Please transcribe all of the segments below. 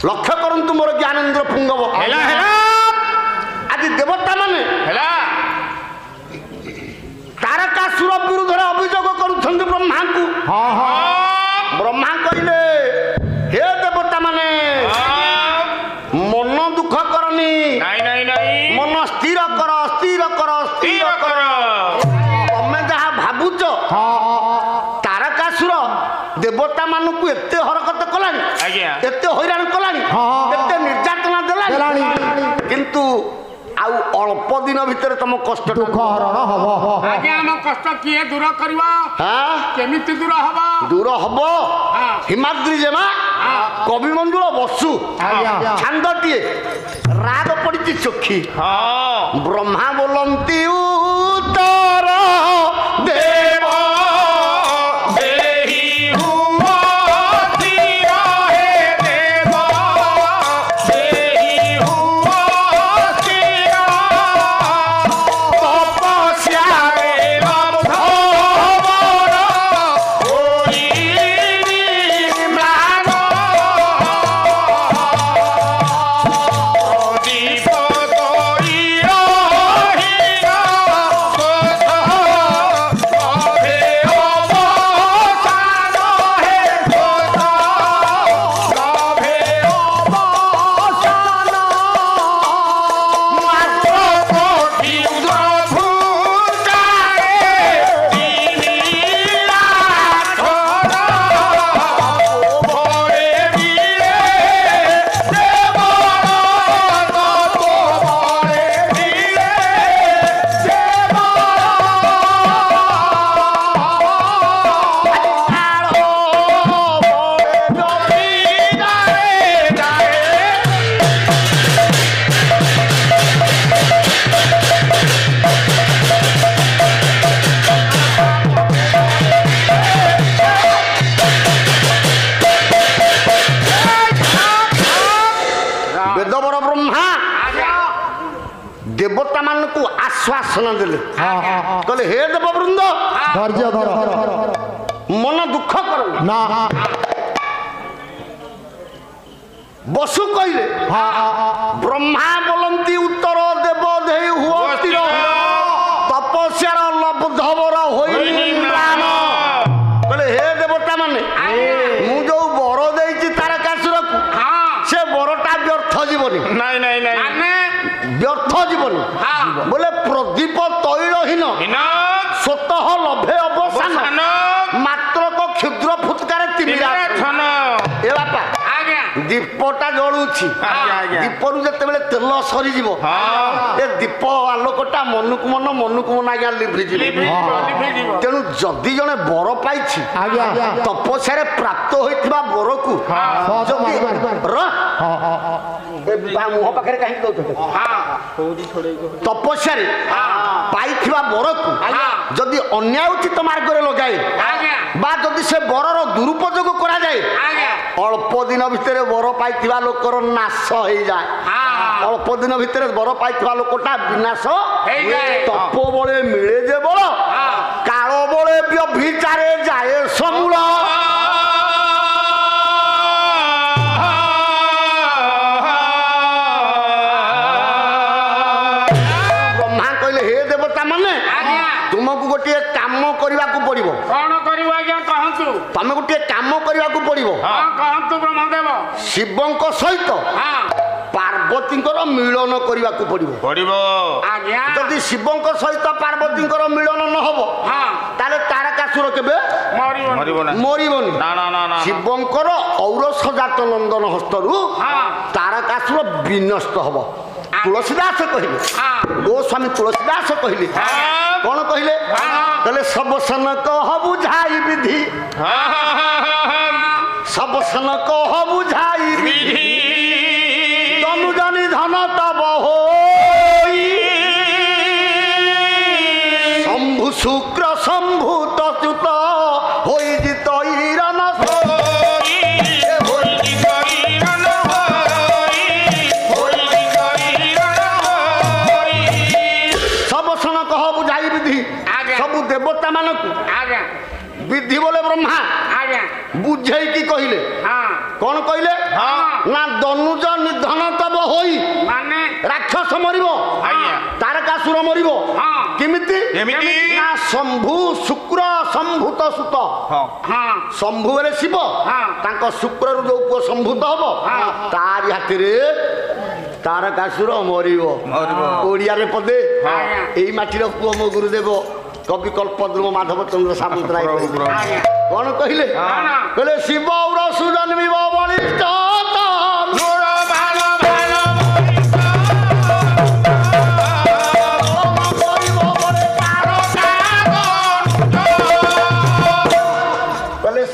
लक्ष्य करंतु मोर ज्ञानेन्द्र पुंगव आज देवता माने तारकासुर विरुद्ध अभियोग करुछंती ब्रह्मा को ब्रह्मा कहले हे देवता माने मन दुख करनी मन स्थिर कर स्थिर कर स्थिर कर तमें जहाँ भावुच तारकासुर देवता मानू एते हरकत कलानी एते हैरान कलानी एते निर्यातना देलानी किंतु आउ अल्प दिन भितर तुम कष्ट दुख हरण हबो आगे हम कष्ट किए दूर करबा हां केमिति दूर हबो हिमाद्री जेमा कवि मंजुल बसु छांदटिए राग पड़ी चोखी ब्रह्मा बोलंती उत्तर देव देवता मान को आश्वासन देले कहले हे देववृंद धैर्य धर मन दुख कर ना बसु कहले ब्रह्मा बोलंती उत्तर देव देहि हुओ स्थिर तपस्यार लब्धवर होई प्राण कहले हे देवता माने मु जो बर देइछि तारकासुर को से बरटा व्यर्थ जीवनी नहीं नहीं नहीं व्यर्थ जीवनी बोले प्रदीप तैलहीन स्वतः लभे अवसान मात्र को क्षुद्र फुतकार तिमिरा ए बापा दीपटा जलुछि दीपरु जतेबेले तेल सरी जीवो ए दीप आलोकटा मनकु मन आज्ञा लिभि जीवो तेणु जदि जने बर पाइछि तपस्या प्राप्त होइथिबा बरकु मुह पाखे कहीं तपस्या पाइथिबा बरकु जदि अन्याय उचित मार्ग लगाए बा जदि से बरर दुरुपयोग करा जाए अल्प दिन भितर बर पाइथिबा लोकर नाश हो जाए अल्प दिन भितर बर पाइथिबा लोकटा विनाश तप बळे मिले जे बळ काल बळे व्यभिचारे जाए समूल ब्रह्मा कहले हे देवता माने तुमको गोटे काम करने को पड़ो कौन कर तुम गोटे काम करने को पड़ो कहतु ब्रह्मदेव शिवों सहित पार्वती मिलन करने को पड़ो जदि शिवों सहित पार्वती मिलन न हो तारकासुर केबे मरबनी शिवंकर औरसजात नंदन हस्तरू तारकासुर विनष्ट हम तुलसीदास कहले गोस्वामी तुलसीदास कहले कौन कहले कहले सब सन कह बुझाई विधि सब सन कह बुझाई विधि तनु जनि धन तब होई शंभु शुक्र शंभु तच्युत होई जित ईरन देवता मानक विधि बोले ब्रह्मा ବୁଝେଇକି କହିଲେ ହଁ କଣ କହିଲେ ହଁ ନା ଦନୁଜ ନିଧନ ତବ ହୋଇ ମାନେ ରାକ୍ଷସ ମରିବ ଆଜ୍ଞା ତାରକାସୁର ମରିବ ହଁ କେମିତି କେମିତି? ନା ଶମ୍ଭୁ ଶୁକ୍ର ସମ୍ଭୂତ ସୁତ ହଁ ଶମ୍ଭୁ ହେଲେ ଶିବ ହଁ। ତାଙ୍କ ଶୁକ୍ରରୁ ଯୋଉ ପୁଅ ସମ୍ଭୂତ ହବ ହଁ। ତାରି ହାତରେ ତାରକାସୁର ମରିବ ଓଡ଼ିଆରେ ପଦେ ଆଜ୍ଞା। ଏଇ ମାଟିର ପୁଅ ମୋ ଗୁରୁଦେବ କବି କଳ୍ପଦ୍ରୁମ ମାଧବ ଚନ୍ଦ୍ର ସାମନ୍ତରାୟ କହିଲେ। ଆଜ୍ଞା କଣ କହିଲେ କଣ? କହିଲେ ଶିବ ଉର ସୁଜନ୍ମିବ ବଳିଷ୍ଠ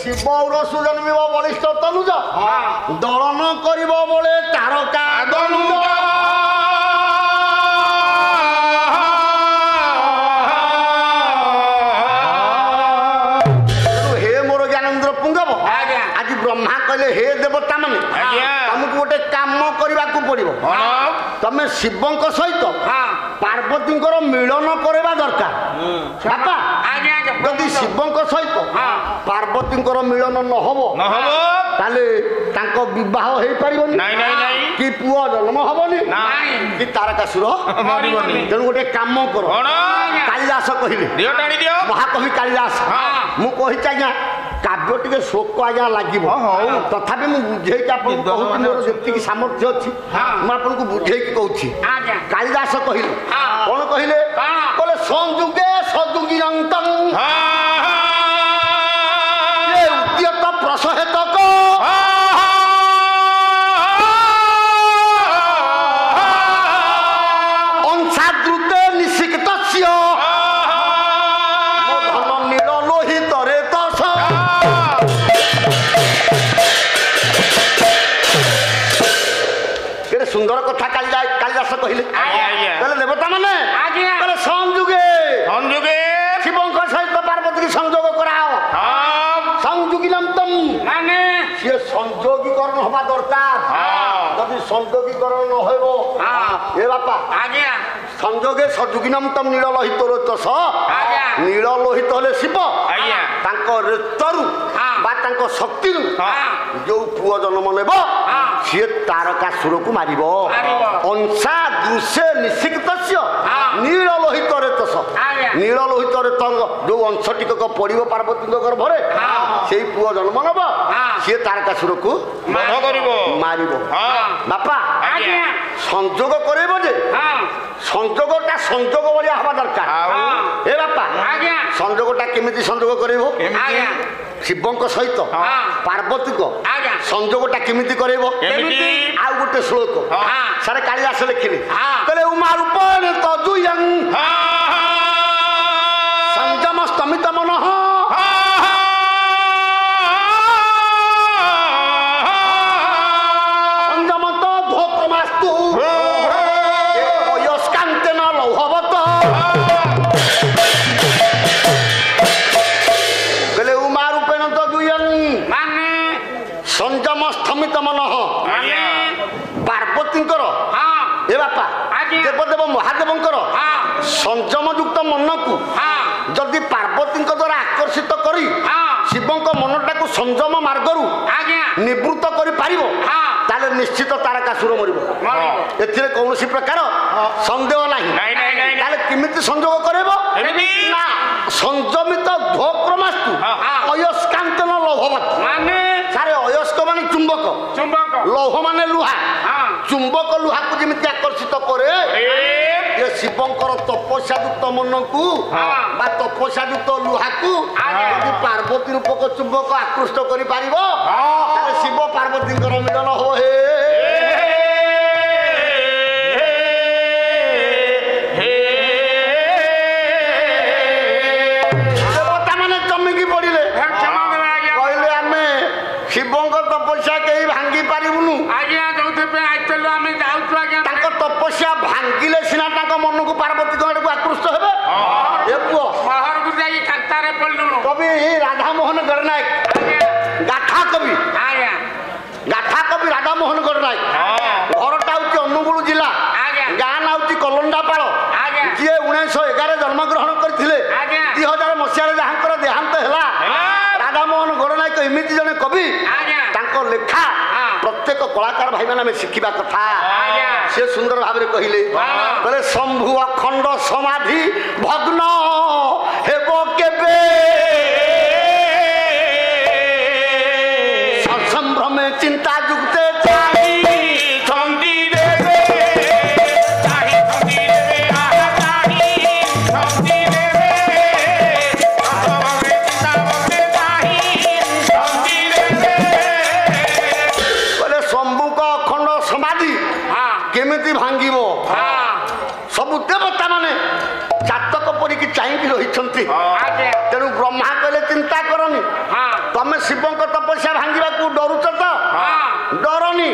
ଶିବ ଉର ସୁଜନ୍ମିବ ବଳିଷ୍ଠ ତନୁଜ ଦଳନ କରିବ ବଳେ ତାରକା ଦନୁଜ ହେ ମୋର ଜ୍ଞାନେନ୍ଦ୍ର ପୁଙ୍ଗବ ଆଜ୍ଞା। ଆଜି ବ୍ରହ୍ମା କହିଲେ ହେ ଦେବତା ମାନେ ଆଜ୍ଞା। ତମକୁ ଗୋଟେ କାମ କରିବାକୁ ପଡିବ ତମେ ଶିବଙ୍କ ସହିତ ହଁ ପାର୍ବତୀଙ୍କର ମିଳନ କରିବା ଦରକାର ବାପା ଆଜ୍ଞା ଆଜ୍ଞା ଯଦି ଶିବଙ୍କ ସହିତ ହଁ। ପାର୍ବତୀଙ୍କର ମିଳନ ନହବ ତାହେଲେ ତାଙ୍କ ବିବାହ ହେଇପାରିବନି ନାଇଁ, ନାଇଁ, ନାଇଁ। କି ପୁଅ ଜନ୍ମ ହବନି ନାଇଁ। କି ତାରକାସୁର ମରିବନି। ତେଣୁ ଗୋଟେ କାମ କର କାଳିଦାସ କହିଲେ ମହାକବି କାଳିଦାସ ହଁ। ମୁଁ କହିଛି ଆଜ୍ଞା କାବ୍ୟ ଟିକେ ଶୋକ ଆଜ୍ଞା ଲାଗିବ ତଥାପି ମୁଁ ବୁଝେଇକି ଆପଣଙ୍କୁ କହୁଛି ମୋର ଯେତିକି ସାମର୍ଥ୍ୟ ଅଛି ମୁଁ ଆପଣଙ୍କୁ ବୁଝେଇକି କହୁଛି ଆଜ୍ଞା କାଳିଦାସ କହିଲେ ହଁ। କଣ କହିଲେ କଣ? କହିଲେ ସଂଯୁଗେ ସଯୁଗିରନ୍ତଂ ଉଦ୍ୟତ ପ୍ରସହେତକ अंशाद्रुते निशिक्तस्य धन नील लोहितरे तस केते सुंदर कथा कालिदास कहले कहले देवता माने आज्ञा। कहले संयुगे शिवଙ୍କ ସହିତ ପାର୍ବତୀ ସଂଯୋଗ କରାओ संयुगिनम तम ମାନେ ସିଏ ସଂଯୋଗୀକରଣ ହବା ଦରକାର ଯଦି ସଂଯୋଗୀକରଣ ନ ହେବ ଏ ବାପା ଆଜ୍ଞା ସଂଯୋগে ସଯୁଗିନମ ତମ ନୀଳ ଲୋହିତ ରତସ ଆଜ୍ଞା। ନୀଳ ଲୋହିତ ହେଲେ ଶିବ ଆଜ୍ଞା। ତାଙ୍କ ରେତରୁ ବା ତାଙ୍କ ଶକ୍ତିରୁ ଯୋଉ ପୁଅ ଜନ୍ମ ନେବ ସିଏ ତାରକାସୁରକୁ ମାରିବ ମାରିବ। ଅଂଶା ଦୃଶ୍ୟ ନିଷିକ୍ତସ୍ୟ ନୀଳ ଲୋହିତ ରେତସ ଆଜ୍ଞା। ନୀଳ ଲୋହିତ ରେତ ଯୋଉ ଅଂଶ ଟିକକ ପଡିବ ପାର୍ବତୀଙ୍କ ଗର୍ଭରେ ସେଇ ପୁଅ ଜନ୍ମ ନେବ ସିଏ ତାରକାସୁରକୁ ମାରିବ ବାପା ଆଜ୍ଞା ସଂଯୋଗ କରେଇବ ଯେ ସଂଯୋଗଟା ସଂଯୋଗ ଭଳିଆ ହବା ଦରକାର ଏ ବାପା ଆଜ୍ଞା ସଂଯୋଗଟା କେମିତି ସଂଯୋଗ କରେଇବ ଆଜ୍ଞା ଶିବଙ୍କ ସହିତ ପାର୍ବତୀଙ୍କ ଆଜ୍ଞା ସଂଯୋଗଟା କେମିତି କରେଇବ କେମିତି? ଆଉ ଗୋଟେ ଶ୍ଲୋକ ସାରେ କାଳିଦାସ ଲେଖିଲେ ହଁ। କହିଲେ ଉମା ରୂପେଣ ତଜୁୟଂ ସଂଯମ ସ୍ତମିତ ମନଃ ସଂଯମତ ଧୋକ୍ରମାସ୍ତୁ ବୟସ୍କାନ୍ତେନ ଲୌହବତ କହିଲେ ଉମା ରୂପେଣ ତଜୁୟଂ ମାନେ ସଂଯମ ସ୍ଥମିତ ମନଃ ମାନେ ପାର୍ବତୀଙ୍କର ଏ ବାପା ଆଜ୍ଞା। ଦେବଦେବ ମହାଦେବଙ୍କର ସଂଯମ ଯୁକ୍ତ ମନକୁ ହଁ ଯଦି ପାର୍ବତୀଙ୍କ ଦ୍ୱାରା ଆକର୍ଷିତ କରି ଶିବଙ୍କ ମନଟାକୁ ସଂଯମ ମାର୍ଗରୁ ଆଜ୍ଞା ନିବୃତ୍ତ କରିପାରିବ ତାହେଲେ ନିଶ୍ଚିତ ତାରକାସୁର ମରିବ ମରିବ। ଏଥିରେ କୌଣସି ପ୍ରକାର ସନ୍ଦେହ ନାହିଁ ନାଇଁ, ନାଇଁ, ନାଇଁ, ନାଇଁ। ତାହେଲେ କେମିତି ସଂଯୋଗ କରିବ କେମିତି? ନା ସଂଯମିତ ଧୋକ୍ରମାସ୍ତୁ ଅୟସ୍କାନ୍ତନ ଲୌହବତ୍ ମାନେ ସାରେ ଅୟସ୍କ ମାନେ ଚୁମ୍ବକ ଚୁମ୍ବକ ଲୌହ ମାନେ ଲୁହା ହଁ ଚୁମ୍ବକ ଲୁହାକୁ ଯେମିତି ଆକର୍ଷିତ କରେ ଏ ଶିବଙ୍କର ତପସ୍ୟା ଯୁକ୍ତ ମନକୁ ବା ତପସ୍ୟା ଯୁକ୍ତ ଲୁହାକୁ ଯଦି ପାର୍ବତୀ ରୂପକ ଚୁମ୍ବକ ଆକୃଷ୍ଟ କରିପାରିବ ତାହେଲେ ଶିବ ପାର୍ବତୀଙ୍କର ମିଳନ ହବ ହେ ଦେବତା ମାନେ ଚମକି ପଡିଲେ କ୍ଷମା ଦେବେ ଆଜ୍ଞା କହିଲେ ଆମେ ଶିବଙ୍କ ତପସ୍ୟା କେହି ଭାଙ୍ଗି ପାରିବୁନୁ ଆଜ୍ଞା ଯୋଉଥିପାଇଁ ଆଇଥିଲୁ ଆମେ ଯାଉଛୁ ଆଜ୍ଞା ତାଙ୍କ ତପସ୍ୟା ଭାଙ୍ଗିଲେ ସିନା ତାଙ୍କ ମନକୁ ପାର୍ବତୀଙ୍କ ଆଡକୁ ଆକୃଷ୍ଟ ହେବେ ଏ ପୁଅ ସହରକୁ ଯାଇକି କାନ୍ତାରେ ପଡ଼ିଲୁଣୁ କବି ରାଧାମୋହନ ଗଡ଼ନାୟକ ଆଜ୍ଞା ଗାଥା କବି ଆଜ୍ଞା ଗାଥା କବି ରାଧାମୋହନ ଗଡ଼ନାୟକ ଘରଟା ହଉଛି ଅନୁଗୁଳ ଜିଲ୍ଲା ଆଜ୍ଞା। ଗାଁ ନାଁ ହଉଛି କଲଣ୍ଡାପାଳ ଆଜ୍ଞା। ଯିଏ 1911 ଜନ୍ମଗ୍ରହଣ କରିଥିଲେ ଆଜ୍ଞା। 2000 ମସିହାରେ ଯାହାଙ୍କର ଦେହାନ୍ତ ହେଲା ରାଧାମୋହନ ଗଡ଼ନାୟକ ଏମିତି କେମିତି ଜଣେ କବି ଆଜ୍ଞା। ତାଙ୍କ ଲେଖା ହଁ। ପ୍ରତ୍ୟେକ କଳାକାର ଭାଇମାନେ ଆମେ ଶିଖିବା କଥା। ଆଜ୍ଞା। ସେ ସୁନ୍ଦର ଭାବରେ କହିଲେ କହିଲେ ଶମ୍ଭୁ ଅଖଣ୍ଡ ସମାଧି ଭଗ୍ନ ହେବ କେବେ ସସମ୍ଭ୍ରମେ ଚିନ୍ତା ଯୁକ୍ତେ କେମିତି ଭାଙ୍ଗିବ ସବୁ ଦେବତା ମାନେ ଚାତକ ପରିକି ଚାହିଁକି ରହିଛନ୍ତି। ତେଣୁ ବ୍ରହ୍ମା କହିଲେ ଚିନ୍ତା କରନି ତମେ ଶିବଙ୍କ ତପସ୍ୟା ଭାଙ୍ଗିବାକୁ ଡରୁଛ ତ ଡରନି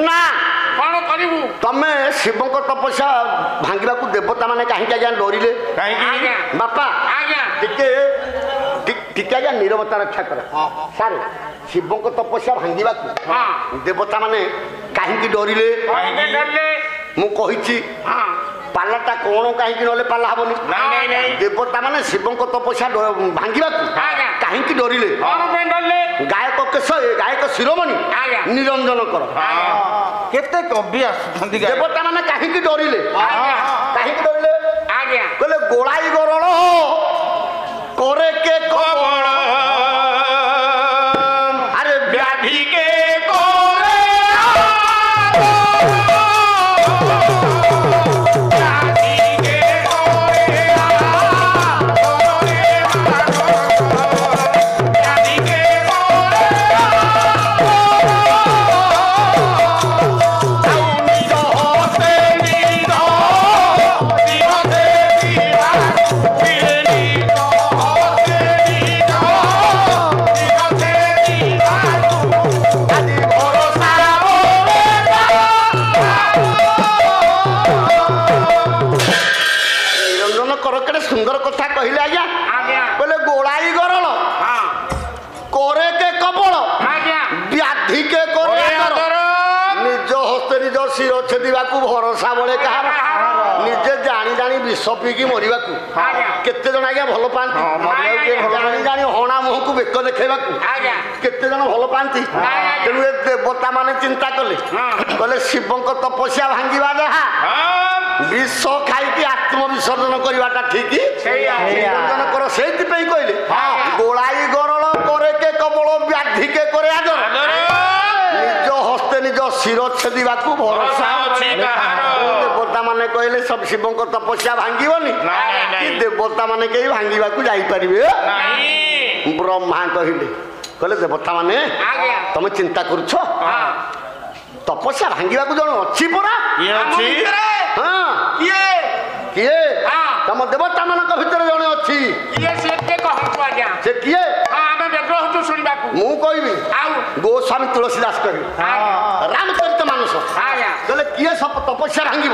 ନା କଣ କରିବୁ ତମେ ଶିବଙ୍କ ତପସ୍ୟା ଭାଙ୍ଗିବାକୁ ଦେବତା ମାନେ କାହିଁକି ଆଜ୍ଞା ଡରିଲେ ବାପା ଟିକେ ଟିକେ ଆଜ୍ଞା ନିରବତା ରକ୍ଷା କର ସାର୍ ଶିବଙ୍କ ତପସ୍ୟା ଭାଙ୍ଗିବାକୁ ଦେବତା ମାନେ କାହିଁକି ଡରିଲେ ମୁଁ କହିଛି ପାଲାଟା କଣ କାହିଁକି ନହେଲେ ପାଲା ହବନି ଦେବତା ମାନେ ଶିବଙ୍କ ତପସ୍ୟା ଭାଙ୍ଗିବାକୁ କାହିଁକି ଡରିଲେ ଗାୟକ କେଶ ଗାୟକ ଶିରୋମଣି ନିରଞ୍ଜନ କର କେତେ କବି ଆସୁଛନ୍ତି ଦେବତା ମାନେ କାହିଁକି ଡରିଲେ କାହିଁକି ଡରିଲେ କହିଲେ ଗୋଳାଇ ଗରଳ করে কে কবল আরে ব্যাধি কে করে সুন্দর কথা কহিলে আজ্ঞা বলে গোড়াই গরল করে কে কবল ব্যাধি কে করে নিজ হস্তে নিজ শির ছেদিবাকু ভরসা বলে কাহার নিজে জানি জানি বিষ পিকি মরিবাকু কেতে জন আজ্ঞা ভাল পাঁতি জানি জানি হଣା মুহକୁ বেক দেখাইবাকু কেতে জন ভাল পাঁতি তেণু এ দেবতা মানে চিন্তা কলে কলে শিবଙ୍କ তপস্যা ভাঙ্গিবা যাহা বিষ খাইকি আত্মবিসর্জন করিবাটা ঠিক নিরঞ্জন কর সেইপাই কইলে গোড়াই গরল করে কে কবল ব্যাধি কে করে আদর নিজ হস্তে নিজ শির ছেদিবাকু ভরসা দেবতা মানে কইলে সব শিবଙ୍କ তপস্যা ভাঙ্গিবনি কি দেবতা মানে কেই ভাঙ্গিবাকু যাই পারিবে ব্রহ্মা কহিলে কইলে দেবতা মানে তুমি চিন্তা করছ তপস্যা ভাঙ্গিবাকু জন অছি পরা হ্যাঁ কিয়ে তম দেবতা ମାନଙ୍କ ভিতরে জଣେ ଅଛି ସେ କିଏ ମୁଁ କହିବି ଗୋସ୍ୱାମୀ ତୁଳସୀଦାସ କହିବି ରାମଚରିତ ମାନସ କହିଲେ କିଏ ତପସ୍ୟା ଭାଙ୍ଗିବ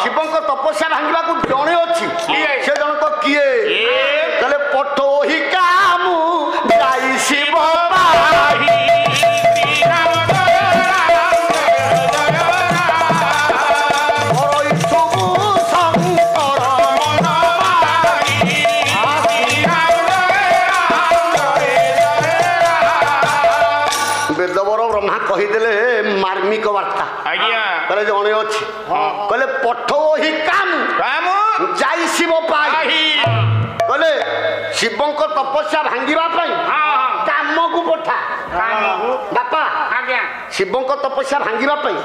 ଶିବଙ୍କ ତପସ୍ୟା ଭାଙ୍ଗିବାକୁ ଜଣେ ଅଛି ସେ ଜଣକ କିଏ କହିଲେ ପଠୋହି କାମୁ ଯାଇ ଶିବ ପାହି কহিদেলে মার্মিক বার্তা কলে জনে অছি কলে পঠোহি কামু যাই শিব পাই কলে শিবଙ୍କ তপস্যা ভাঙ্গিবা পাই কামকু পঠা বাপা শিবଙ୍କ তপস্যা ভাঙ্গিবা পাই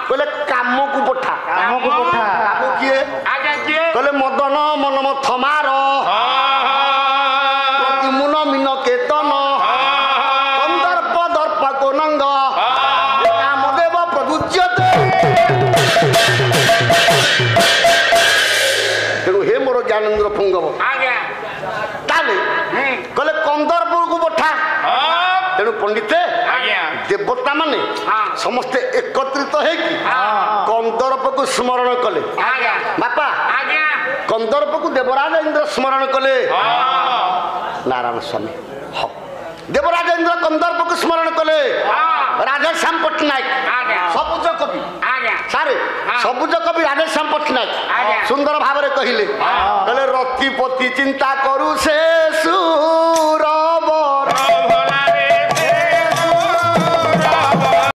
কলে কামকু পঠা কামু কিয়ে কলে মদন মনমথ মার প্রতিমুন মিন কেতন কন্দর্প দর্প কোনঙ্গ কামদেব প্রভুজ্যতে তেণু হে মোর জ্ঞানেন্দ্র পুঙ্গব তাহলে কলে কন্দর্পকু পঠা তেণু পণ্ডিতে দেবতা মানে সমস্তে একত্রিত হয়েকি কন্দর্পকু স্মরণ কলে বাপা কন্দর্পকু দেবরাজ ইন্দ্র স্মরণ কলে নারায়ণ স্বামী দেবরাজ ইন্দ্র কন্দর্পকু স্মরণ কলে রাধেশ্যাম পট্টনায়ক সবুজ কবি সারে সবুজ কবি রাধেশ্যাম পট্টনায়ক সুন্দর ভাবে কহিলে কলে রতিপতি চিন্তা করু সে সুর